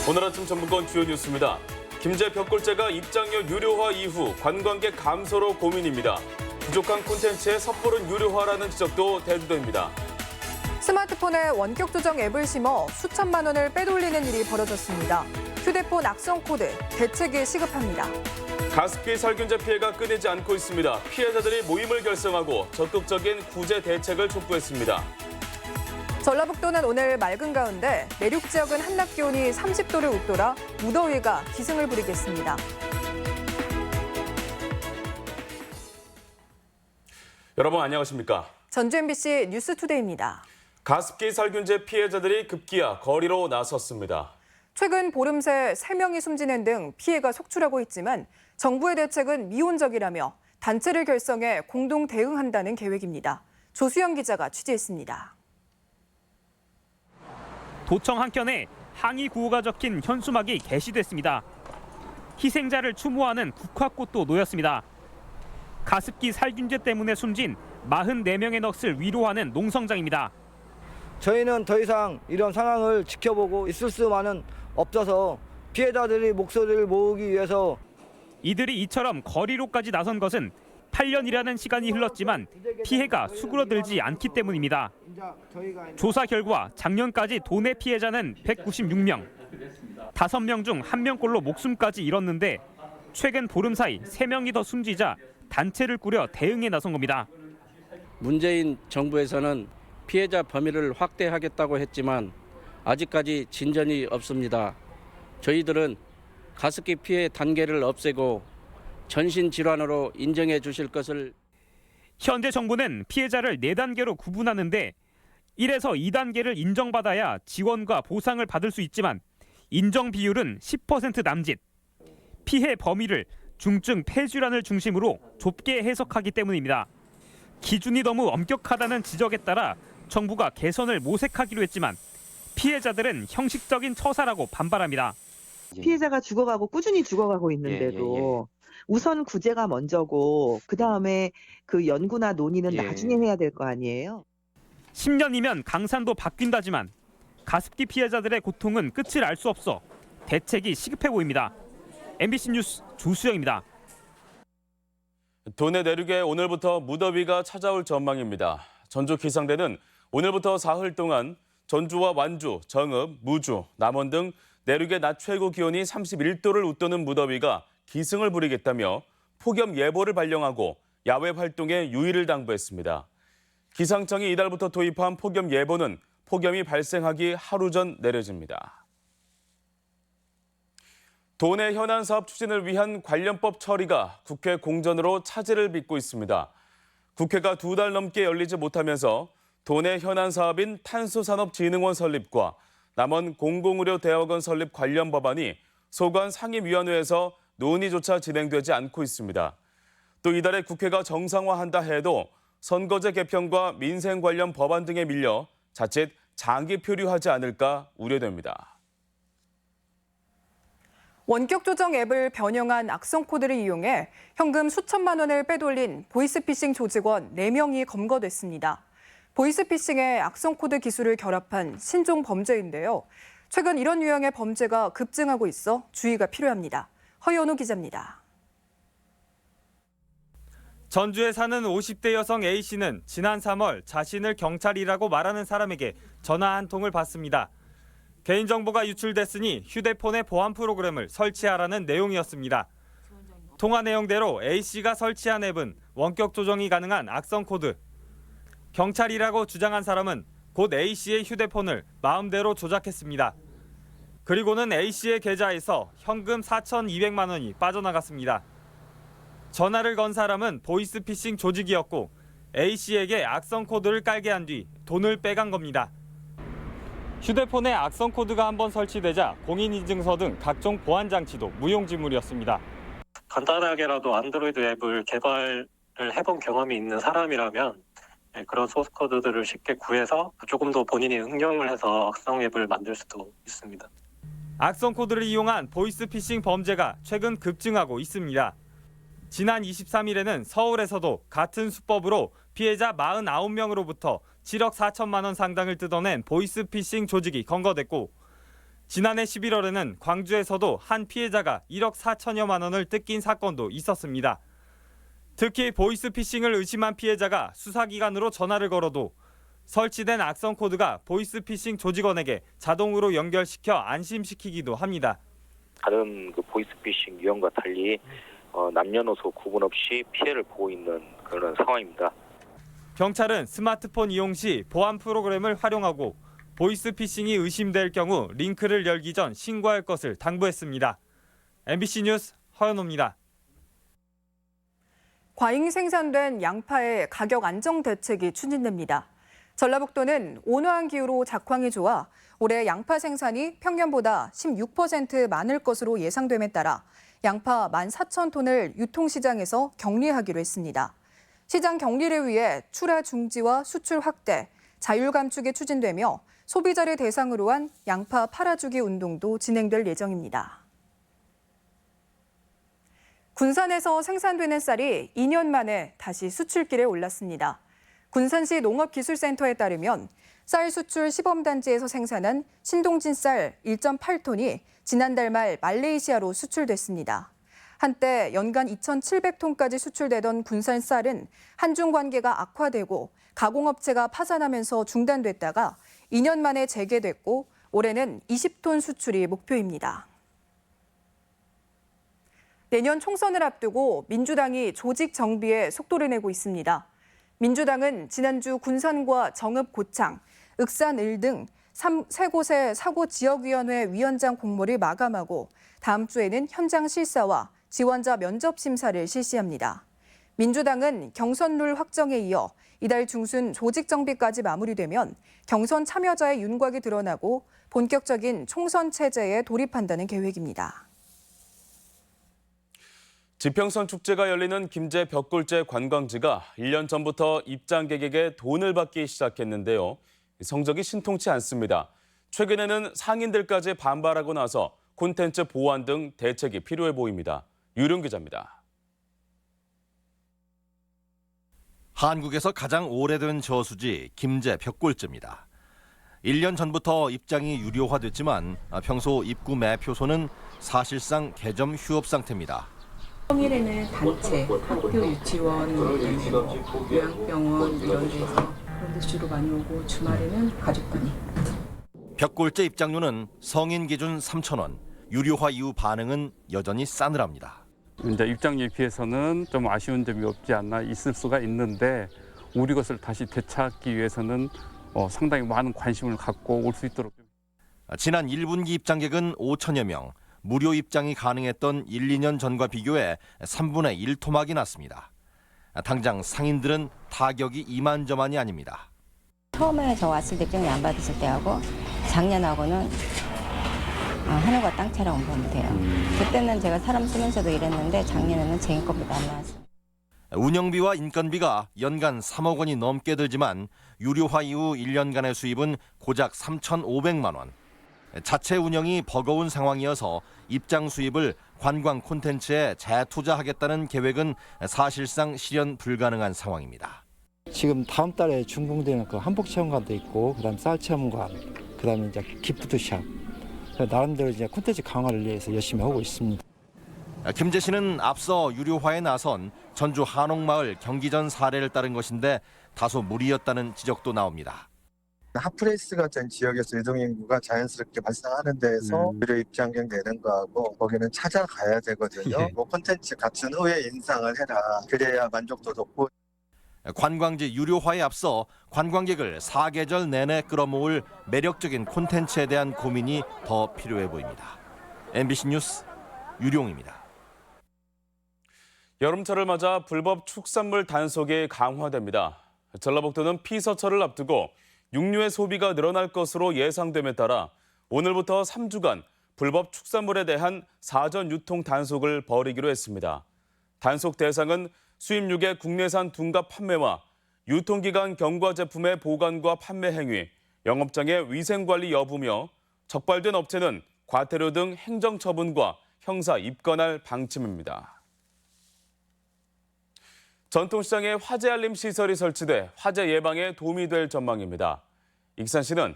오늘 아침 전북권 주요 뉴스입니다. 김제 벽골제가 입장료 유료화 이후 관광객 감소로 고민입니다. 부족한 콘텐츠의 섣부른 유료화라는 지적도 대두됩니다. 스마트폰에 원격 조정 앱을 심어 수천만 원을 빼돌리는 일이 벌어졌습니다. 휴대폰 악성 코드, 대책이 시급합니다. 가습기 살균제 피해가 끊이지 않고 있습니다. 피해자들이 모임을 결성하고 적극적인 구제 대책을 촉구했습니다. 전라북도는 오늘 맑은 가운데 내륙 지역은 한낮 기온이 30도를 웃돌아 무더위가 기승을 부리겠습니다. 여러분 안녕하십니까? 전주 MBC 뉴스투데이입니다. 가습기 살균제 피해자들이 급기야 거리로 나섰습니다. 최근 보름 새 3명이 숨지는 등 피해가 속출하고 있지만 정부의 대책은 미온적이라며 단체를 결성해 공동 대응한다는 계획입니다. 조수영 기자가 취재했습니다. 도청 한켠에 항의 구호가 적힌 현수막이 게시됐습니다. 희생자를 추모하는 국화꽃도 놓였습니다. 가습기 살균제 때문에 숨진 44명의 넋을 위로하는 농성장입니다. 저희는 더 이상 이런 상황을 지켜보고 있을 수만은 없어서 피해자들의 목소리를 모으기 위해서 이들이 이처럼 거리로까지 나선 것은 8년이라는 시간이 흘렀지만 피해가 수그러들지 않기 때문입니다. 조사 결과 작년까지 도내 피해자는 196명, 5명 중 1명꼴로 목숨까지 잃었는데 최근 보름 사이 3명이 더 숨지자 단체를 꾸려 대응에 나선 겁니다. 문재인 정부에서는 피해자 범위를 확대하겠다고 했지만 아직까지 진전이 없습니다. 저희들은 가습기 피해 단계를 없애고 전신질환으로 인정해 주실 것을. 현재 정부는 피해자를 4단계로 구분하는데 1에서 2단계를 인정받아야 지원과 보상을 받을 수 있지만 인정 비율은 10% 남짓. 피해 범위를 중증 폐질환을 중심으로 좁게 해석하기 때문입니다. 기준이 너무 엄격하다는 지적에 따라 정부가 개선을 모색하기로 했지만 피해자들은 형식적인 처사라고 반발합니다. 피해자가 죽어가고 꾸준히 죽어가고 있는데도 우선 구제가 먼저고 그다음에 그 연구나 논의는 나중에 해야 될 거 아니에요? 10년이면 강산도 바뀐다지만 가습기 피해자들의 고통은 끝을 알 수 없어 대책이 시급해 보입니다. MBC 뉴스 조수영입니다. 도내 내륙에 오늘부터 무더위가 찾아올 전망입니다. 전주 기상대는 오늘부터 사흘 동안 전주와 완주, 정읍, 무주, 남원 등 내륙의 낮 최고 기온이 31도를 웃도는 무더위가 기승을 부리겠다며 폭염 예보를 발령하고 야외 활동에 유의를 당부했습니다. 기상청이 이달부터 도입한 폭염 예보는 폭염이 발생하기 하루 전 내려집니다. 도내 현안 사업 추진을 위한 관련법 처리가 국회 공전으로 차질을 빚고 있습니다. 국회가 2달 넘게 열리지 못하면서 도내 현안 사업인 탄소산업진흥원 설립과 남원 공공의료대학원 설립 관련 법안이 소관 상임위원회에서 논의조차 진행되지 않고 있습니다. 또 이달에 국회가 정상화한다 해도 선거제 개편과 민생 관련 법안 등에 밀려 자칫 장기 표류하지 않을까 우려됩니다. 원격 조정 앱을 변형한 악성 코드를 이용해 현금 수천만 원을 빼돌린 보이스피싱 조직원 4명이 검거됐습니다. 보이스피싱의 악성 코드 기술을 결합한 신종 범죄인데요. 최근 이런 유형의 범죄가 급증하고 있어 주의가 필요합니다. 허연우 기자입니다. 전주에 사는 50대 여성 A씨는 지난 3월 자신을 경찰이라고 말하는 사람에게 전화 한 통을 받습니다. 개인정보가 유출됐으니 휴대폰에 보안 프로그램을 설치하라는 내용이었습니다. 통화 내용대로 A씨가 설치한 앱은 원격 조정이 가능한 악성 코드. 경찰이라고 주장한 사람은 곧 A씨의 휴대폰을 마음대로 조작했습니다. 그리고는 A씨의 계좌에서 현금 4,200만 원이 빠져나갔습니다. 전화를 건 사람은 보이스피싱 조직이었고 A씨에게 악성 코드를 깔게 한 뒤 돈을 빼간 겁니다. 휴대폰에 악성 코드가 한번 설치되자 공인인증서 등 각종 보안 장치도 무용지물이었습니다. 간단하게라도 안드로이드 앱을 개발을 해본 경험이 있는 사람이라면 그런 소스 코드들을 쉽게 구해서 조금 더 본인이 응용을 해서 악성 앱을 만들 수도 있습니다. 악성 코드를 이용한 보이스피싱 범죄가 최근 급증하고 있습니다. 지난 23일에는 서울에서도 같은 수법으로 피해자 49명으로부터 7억 4천만 원 상당을 뜯어낸 보이스피싱 조직이 검거됐고 지난해 11월에는 광주에서도 한 피해자가 1억 4천여만 원을 뜯긴 사건도 있었습니다. 특히 보이스피싱을 의심한 피해자가 수사기관으로 전화를 걸어도 설치된 악성 코드가 보이스피싱 조직원에게 자동으로 연결시켜 안심시키기도 합니다. 다른 보이스피싱 유형과 달리 남녀노소 구분 없이 피해를 보고 있는 그런 상황입니다. 경찰은 스마트폰 이용 시 보안 프로그램을 활용하고 보이스피싱이 의심될 경우 링크를 열기 전 신고할 것을 당부했습니다. MBC 뉴스 허연호입니다. 과잉 생산된 양파의 가격 안정 대책이 추진됩니다. 전라북도는 온화한 기후로 작황이 좋아 올해 양파 생산이 평년보다 16% 많을 것으로 예상됨에 따라 양파 14,000톤을 유통시장에서 격리하기로 했습니다. 시장 격리를 위해 출하 중지와 수출 확대, 자율 감축이 추진되며 소비자를 대상으로 한 양파 팔아주기 운동도 진행될 예정입니다. 군산에서 생산되는 쌀이 2년 만에 다시 수출길에 올랐습니다. 군산시 농업기술센터에 따르면 쌀 수출 시범단지에서 생산한 신동진 쌀 1.8톤이 지난달 말 말레이시아로 수출됐습니다. 한때 연간 2,700톤까지 수출되던 군산 쌀은 한중 관계가 악화되고 가공업체가 파산하면서 중단됐다가 2년 만에 재개됐고 올해는 20톤 수출이 목표입니다. 내년 총선을 앞두고 민주당이 조직 정비에 속도를 내고 있습니다. 민주당은 지난주 군산과 정읍 고창, 윽산 을 등 3곳의 사고지역위원회 위원장 공모를 마감하고 다음 주에는 현장 실사와 지원자 면접 심사를 실시합니다. 민주당은 경선 룰 확정에 이어 이달 중순 조직 정비까지 마무리되면 경선 참여자의 윤곽이 드러나고 본격적인 총선 체제에 돌입한다는 계획입니다. 지평선 축제가 열리는 김제 벽골제 관광지가 1년 전부터 입장객에게 돈을 받기 시작했는데요. 성적이 신통치 않습니다. 최근에는 상인들까지 반발하고 나서 콘텐츠 보완 등 대책이 필요해 보입니다. 유룡 기자입니다. 한국에서 가장 오래된 저수지 김제 벽골제입니다. 1년 전부터 입장이 유료화됐지만 평소 입구 매표소는 사실상 개점 휴업 상태입니다. 평일에는 단체, 학교, 유치원, 요양병원 이런 데서 그런 데 주로 많이 오고 주말에는 가족 단위. 벽골제 입장료는 성인 기준 3,000원, 유료화 이후 반응은 여전히 싸늘합니다. 이제 입장료에 비해서는 좀 아쉬운 점이 없지 않나 있을 수가 있는데 우리 것을 다시 되찾기 위해서는 상당히 많은 관심을 갖고 올 수 있도록. 지난 1분기 입장객은 5천여 명, 무료 입장이 가능했던 1, 2년 전과 비교해 3분의 1 토막이 났습니다. 당장 상인들은 타격이 이만저만이 아닙니다. 처음에 저 왔을 때 입장료 안 받았을 때하고 작년하고는 하늘과 땅 차이라고 보면 돼요. 그때는 제가 사람 쓰면서도 일했는데 작년에는 제 인건비도 안 나왔어요. 운영비와 인건비가 연간 3억 원이 넘게 들지만 유료화 이후 1년간의 수입은 고작 3,500만 원. 자체 운영이 버거운 상황이어서 입장 수입을 관광 콘텐츠에 재투자하겠다는 계획은 사실상 실현 불가능한 상황입니다. 지금 다음 달에 준공되는 그 한복체험관도 있고, 그다음 쌀체험관, 그다음에 이제 기프트샵, 나름대로 이제 콘텐츠 강화를 위해서 열심히 하고 있습니다. 김제시는 앞서 유료화에 나선 전주 한옥마을 경기전 사례를 따른 것인데 다소 무리였다는 지적도 나옵니다. 핫플레이스 같은 지역에서 유동인구가 자연스럽게 발생하는 데에서 유료 입장객 내는 거하고 거기는 찾아가야 되거든요. 콘텐츠 갖춘 후에 인상을 해라. 그래야 만족도 높고. 관광지 유료화에 앞서 관광객을 사계절 내내 끌어모을 매력적인 콘텐츠에 대한 고민이 더 필요해 보입니다. MBC 뉴스 유룡입니다. 여름철을 맞아 불법 축산물 단속이 강화됩니다. 전라북도는 피서철을 앞두고 육류의 소비가 늘어날 것으로 예상됨에 따라 오늘부터 3주간 불법 축산물에 대한 사전 유통 단속을 벌이기로 했습니다. 단속 대상은 수입육의 국내산 둔갑 판매와 유통기간 경과 제품의 보관과 판매 행위, 영업장의 위생관리 여부며 적발된 업체는 과태료 등 행정처분과 형사 입건할 방침입니다. 전통시장에 화재 알림 시설이 설치돼 화재 예방에 도움이 될 전망입니다. 익산시는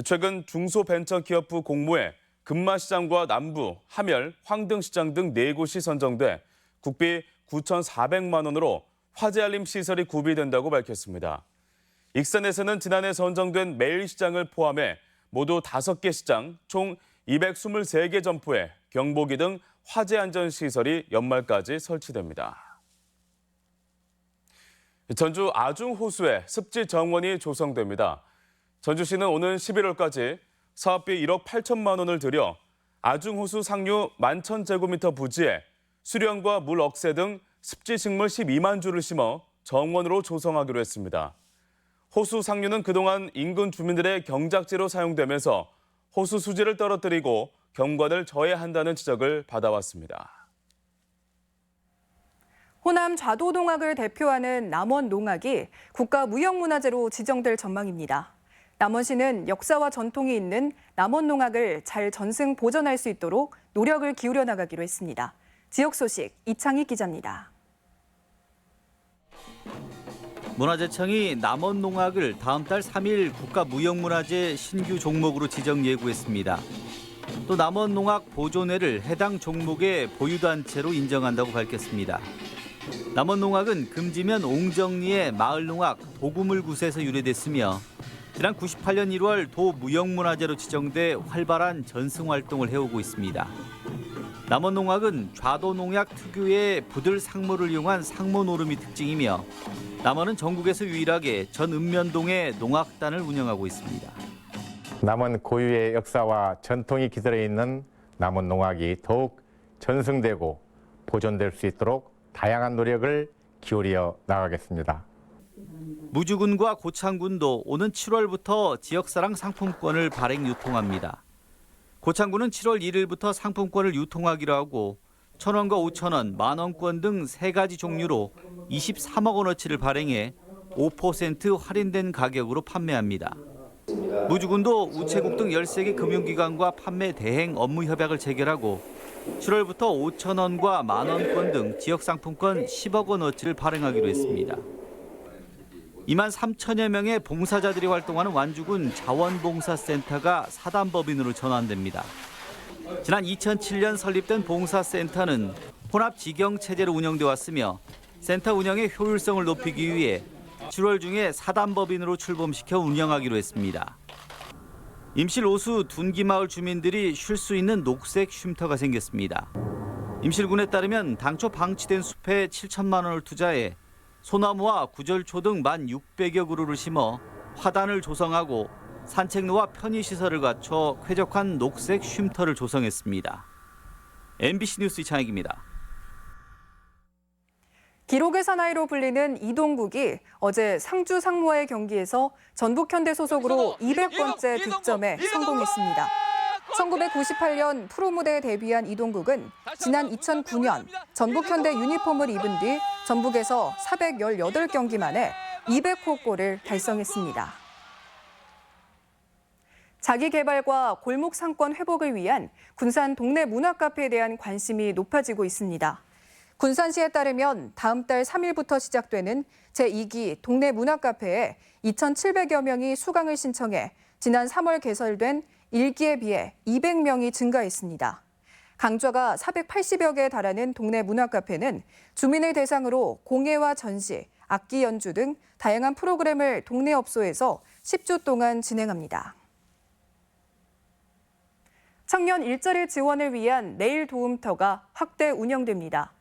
최근 중소벤처기업부 공모에 금마시장과 남부, 함열, 황등시장 등 4곳이 선정돼 국비 9,400만 원으로 화재 알림 시설이 구비된다고 밝혔습니다. 익산에서는 지난해 선정된 매일시장을 포함해 모두 5개 시장, 총 223개 점포에 경보기 등 화재 안전 시설이 연말까지 설치됩니다. 전주 아중 호수에 습지 정원이 조성됩니다. 전주시는 오는 11월까지 사업비 1억 8천만 원을 들여 아중 호수 상류 11,000제곱미터 부지에 수령과 물 억새 등 습지 식물 12만 주를 심어 정원으로 조성하기로 했습니다. 호수 상류는 그동안 인근 주민들의 경작지로 사용되면서 호수 수질을 떨어뜨리고 경관을 저해한다는 지적을 받아왔습니다. 호남 좌도농악을 대표하는 남원농악이 국가무형문화재로 지정될 전망입니다. 남원시는 역사와 전통이 있는 남원농악을 잘 전승 보존할 수 있도록 노력을 기울여 나가기로 했습니다. 지역 소식 이창희 기자입니다. 문화재청이 남원농악을 다음 달 3일 국가무형문화재 신규 종목으로 지정 예고했습니다. 또 남원농악 보존회를 해당 종목의 보유단체로 인정한다고 밝혔습니다. 남원농악은 금지면 옹정리의 마을농악 도구물굿에서 유래됐으며 지난 98년 1월 도무형문화재로 지정돼 활발한 전승활동을 해오고 있습니다. 남원농악은 좌도농약 특유의 부들 상모를 이용한 상모 노름이 특징이며 남원은 전국에서 유일하게 전 읍면동에 농악단을 운영하고 있습니다. 남원 고유의 역사와 전통이 기들어 있는 남원농악이 더욱 전승되고 보존될 수 있도록 다양한 노력을 기울여 나가겠습니다. 무주군과 고창군도 오는 7월부터 지역사랑 상품권을 발행 유통합니다. 고창군은 7월 1일부터 상품권을 유통하기로 하고 1,000원과 5,000원, 만원권 등 3가지 종류로 23억 원어치를 발행해 5% 할인된 가격으로 판매합니다. 무주군도 우체국 등 13개 금융기관과 판매 대행 업무 협약을 체결하고 7월부터 5,000원과 만원권 등 지역상품권 10억 원어치를 발행하기로 했습니다. 2만 3천여 명의 봉사자들이 활동하는 완주군 자원봉사센터가 사단법인으로 전환됩니다. 지난 2007년 설립된 봉사센터는 혼합직영체제로 운영돼 왔으며 센터 운영의 효율성을 높이기 위해 7월 중에 사단법인으로 출범시켜 운영하기로 했습니다. 임실 오수 둔기마을 주민들이 쉴 수 있는 녹색 쉼터가 생겼습니다. 임실군에 따르면 당초 방치된 숲에 7천만 원을 투자해 소나무와 구절초 등 1,600여 그루를 심어 화단을 조성하고 산책로와 편의시설을 갖춰 쾌적한 녹색 쉼터를 조성했습니다. MBC 뉴스 이창익입니다. 기록의 사나이로 불리는 이동국이 어제 상주 상무와의 경기에서 전북현대 소속으로 200번째 득점에 성공했습니다. 1998년 프로 무대에 데뷔한 이동국은 지난 2009년 전북현대 유니폼을 입은 뒤 전북에서 418경기 만에 200호 골을 달성했습니다. 자기 개발과 골목 상권 회복을 위한 군산 동네 문화카페에 대한 관심이 높아지고 있습니다. 군산시에 따르면 다음 달 3일부터 시작되는 제2기 동네 문화카페에 2,700여 명이 수강을 신청해 지난 3월 개설된 1기에 비해 200명이 증가했습니다. 강좌가 480여 개에 달하는 동네 문화카페는 주민을 대상으로 공예와 전시, 악기 연주 등 다양한 프로그램을 동네 업소에서 10주 동안 진행합니다. 청년 일자리 지원을 위한 내일 도움터가 확대 운영됩니다.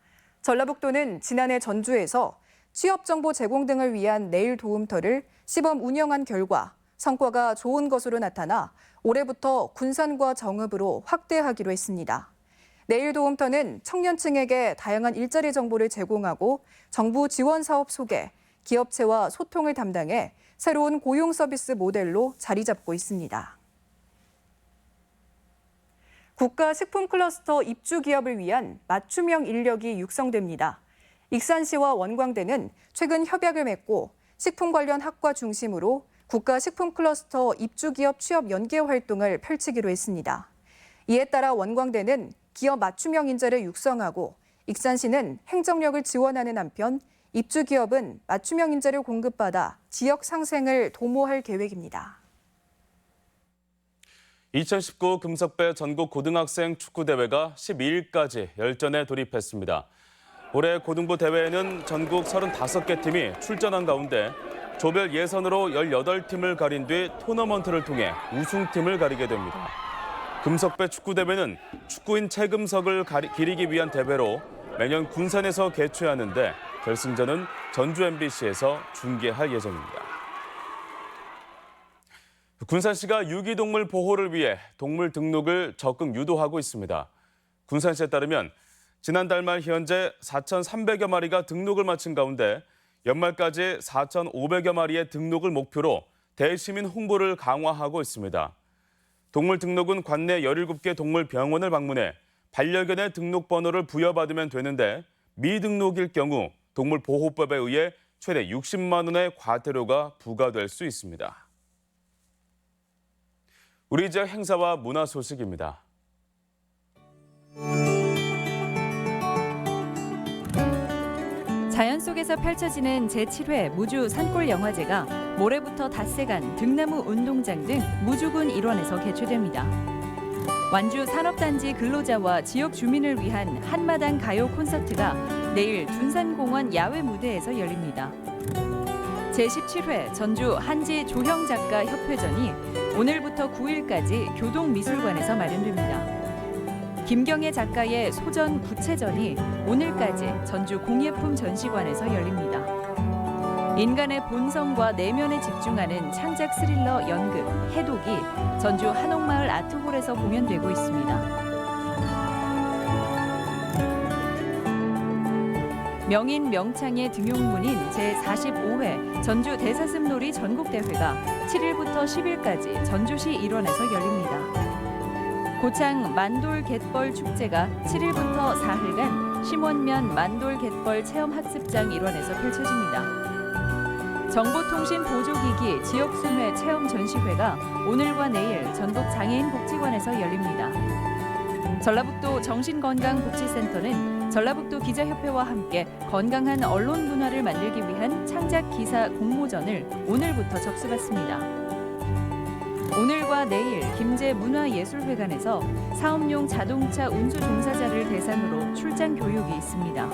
전라북도는 지난해 전주에서 취업정보 제공 등을 위한 내일 도움터를 시범 운영한 결과 성과가 좋은 것으로 나타나 올해부터 군산과 정읍으로 확대하기로 했습니다. 내일 도움터는 청년층에게 다양한 일자리 정보를 제공하고 정부 지원 사업 소개, 기업체와 소통을 담당해 새로운 고용 서비스 모델로 자리 잡고 있습니다. 국가식품클러스터 입주 기업을 위한 맞춤형 인력이 육성됩니다. 익산시와 원광대는 최근 협약을 맺고 식품 관련 학과 중심으로 국가식품클러스터 입주기업 취업 연계 활동을 펼치기로 했습니다. 이에 따라 원광대는 기업 맞춤형 인재를 육성하고 익산시는 행정력을 지원하는 한편 입주기업은 맞춤형 인재를 공급받아 지역 상생을 도모할 계획입니다. 2019 금석배 전국 고등학생 축구대회가 12일까지 열전에 돌입했습니다. 올해 고등부 대회에는 전국 35개 팀이 출전한 가운데 조별 예선으로 18팀을 가린 뒤 토너먼트를 통해 우승팀을 가리게 됩니다. 금석배 축구대회는 축구인 최금석을 기리기 위한 대회로 매년 군산에서 개최하는데 결승전은 전주 MBC에서 중계할 예정입니다. 군산시가 유기동물 보호를 위해 동물 등록을 적극 유도하고 있습니다. 군산시에 따르면 지난달 말 현재 4,300여 마리가 등록을 마친 가운데 연말까지 4,500여 마리의 등록을 목표로 대시민 홍보를 강화하고 있습니다. 동물 등록은 관내 17개 동물병원을 방문해 반려견의 등록번호를 부여받으면 되는데 미등록일 경우 동물보호법에 의해 최대 60만 원의 과태료가 부과될 수 있습니다. 우리 지역 행사와 문화 소식입니다. 자연 속에서 펼쳐지는 제7회 무주 산골영화제가 모레부터 닷새간 등나무 운동장 등 무주군 일원에서 개최됩니다. 완주 산업단지 근로자와 지역 주민을 위한 한마당 가요 콘서트가 내일 둔산공원 야외 무대에서 열립니다. 제17회 전주 한지 조형 작가 협회전이 오늘부터 9일까지 교동미술관에서 마련됩니다. 김경애 작가의 소전 구체전이 오늘까지 전주 공예품 전시관에서 열립니다. 인간의 본성과 내면에 집중하는 창작 스릴러 연극 해독이 전주 한옥마을 아트홀에서 공연되고 있습니다. 명인 명창의 등용문인 제45회 전주 대사슴놀이 전국대회가 7일부터 10일까지 전주시 일원에서 열립니다. 고창 만돌갯벌 축제가 7일부터 4일간 심원면 만돌갯벌 체험학습장 일원에서 펼쳐집니다. 정보통신보조기기 지역순회 체험 전시회가 오늘과 내일 전북 장애인복지관에서 열립니다. 전라북도 정신건강복지센터는 전라북도 기자협회와 함께 건강한 언론 문화를 만들기 위한 창작 기사 공모전을 오늘부터 접수받습니다. 오늘과 내일 김제문화예술회관에서 사업용 자동차 운수 종사자를 대상으로 출장 교육이 있습니다.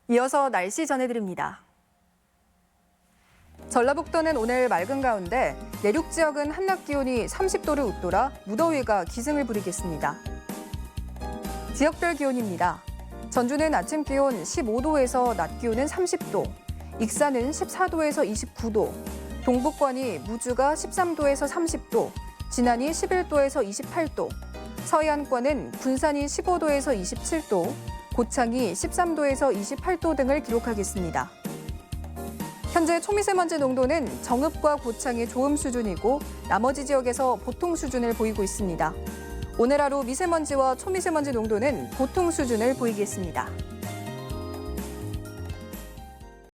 이어서 날씨 전해드립니다. 전라북도는 오늘 맑은 가운데 내륙 지역은 한낮 기온이 30도를 웃돌아 무더위가 기승을 부리겠습니다. 지역별 기온입니다. 전주는 아침 기온 15도에서 낮 기온은 30도, 익산은 14도에서 29도, 동북권이 무주가 13도에서 30도, 진안이 11도에서 28도, 서해안권은 군산이 15도에서 27도, 고창이 13도에서 28도 등을 기록하겠습니다. 현재 초미세먼지 농도는 정읍과 고창이 좋음 수준이고 나머지 지역에서 보통 수준을 보이고 있습니다. 오늘 하루 미세먼지와 초미세먼지 농도는 보통 수준을 보이겠습니다.